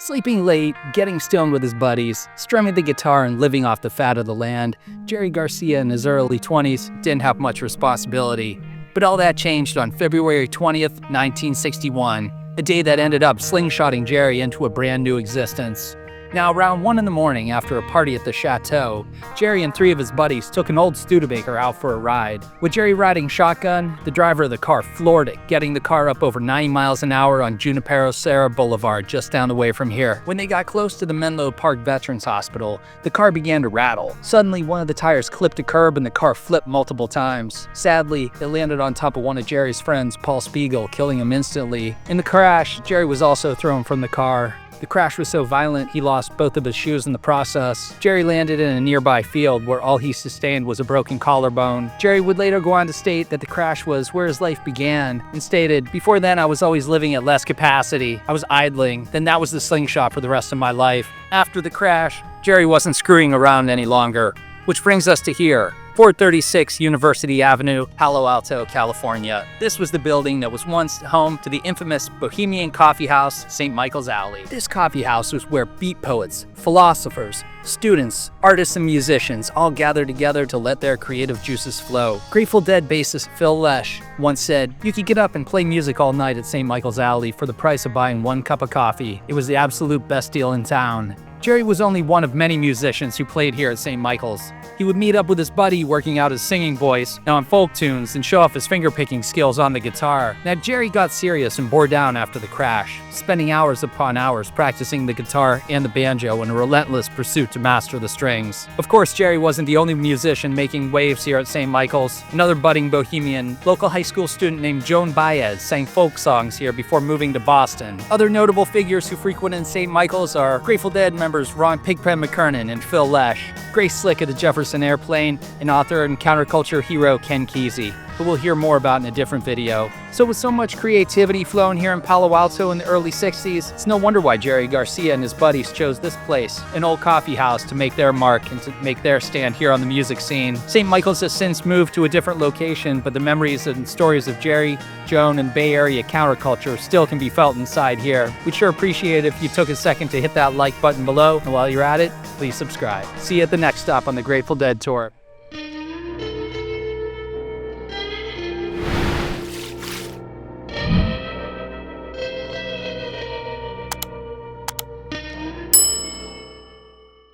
Sleeping late, getting stoned with his buddies, strumming the guitar and living off the fat of the land, Jerry Garcia in his early 20s didn't have much responsibility. But all that changed on February 20th, 1961, a day that ended up slingshotting Jerry into a brand new existence. Now, around 1 in the morning after a party at the chateau, Jerry and 3 of his buddies took an old Studebaker out for a ride. With Jerry riding shotgun, the driver of the car floored it, getting the car up over 90 miles an hour on Junipero Serra Boulevard just down the way from here. When they got close to the Menlo Park Veterans Hospital, the car began to rattle. Suddenly, one of the tires clipped a curb and the car flipped multiple times. Sadly, it landed on top of one of Jerry's friends, Paul Spiegel, killing him instantly. In the crash, Jerry was also thrown from the car. The crash was so violent, he lost both of his shoes in the process. Jerry landed in a nearby field where all he sustained was a broken collarbone. Jerry would later go on to state that the crash was where his life began, and stated, "Before then I was always living at less capacity. I was idling, then that was the slingshot for the rest of my life." After the crash, Jerry wasn't screwing around any longer. Which brings us to here. 436 University Avenue, Palo Alto, California. This was the building that was once home to the infamous Bohemian coffee house, St. Michael's Alley. This coffee house was where beat poets, philosophers, students, artists, and musicians all gathered together to let their creative juices flow. Grateful Dead bassist Phil Lesh once said, "You could get up and play music all night at St. Michael's Alley for the price of buying 1 cup of coffee. It was the absolute best deal in town." Jerry was only one of many musicians who played here at St. Michael's. He would meet up with his buddy working out his singing voice on folk tunes and show off his finger-picking skills on the guitar. Now, Jerry got serious and bore down after the crash, spending hours upon hours practicing the guitar and the banjo in a relentless pursuit to master the strings. Of course, Jerry wasn't the only musician making waves here at St. Michael's. Another budding bohemian, local high school student named Joan Baez, sang folk songs here before moving to Boston. Other notable figures who frequented St. Michael's are Grateful Dead members Ron Pigpen McKernan and Phil Lesh, Grace Slick of the Jefferson Airplane, and author and counterculture hero Ken Kesey, who we'll hear more about in a different video. So with so much creativity flowing here in Palo Alto in the early 60s, it's no wonder why Jerry Garcia and his buddies chose this place, an old coffee house, to make their mark and to make their stand here on the music scene. St. Michael's has since moved to a different location, but the memories and stories of Jerry, Joan, and Bay Area counterculture still can be felt inside here. We'd sure appreciate it if you took a second to hit that like button below, and while you're at it, please subscribe. See you at the next stop on the Grateful Dead tour.